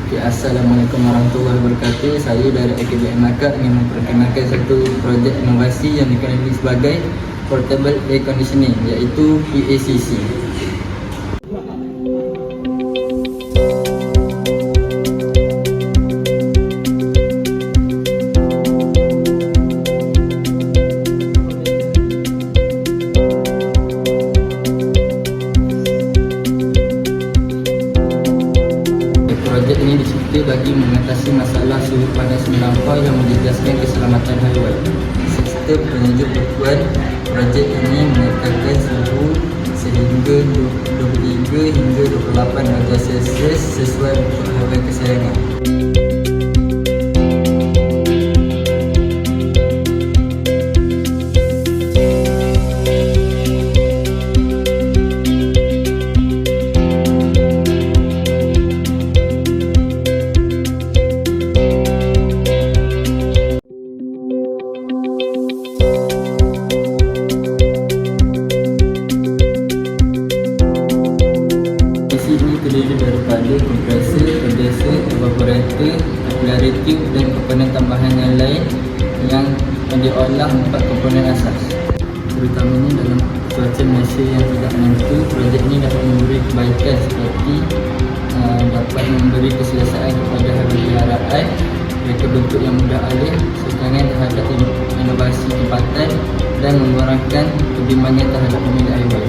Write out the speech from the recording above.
Assalamualaikum warahmatullahi wabarakatuh. Saya dari AKBM Melaka ingin memperkenalkan satu projek inovasi yang dikenali sebagai Portable Airconditioning, iaitu PACC. Projek ini dicipta bagi mengatasi masalah suhu panas melempau yang menjejaskan keselamatan haiwan. Sistem penyejuk bertujuan. Projek ini menetapkan suhu sehingga 23 hingga 28 darjah Celsius sesuai untuk haiwan kesayangan. Ini terdiri daripada kompresor, condenser, evaporator, capillary tube dan komponen tambahan yang lain yang diolah 4 komponen asas. Terutamanya dalam cuaca Malaysia yang tidak menentu, projek ini dapat memberi kebaikan seperti dapat memberi keselesaan kepada haiwan peliharaan, mereka bentuk yang mudah alih, serangan terhadap inovasi tempatan dan mengurangkan kebimbangan terhadap pemilik haiwan.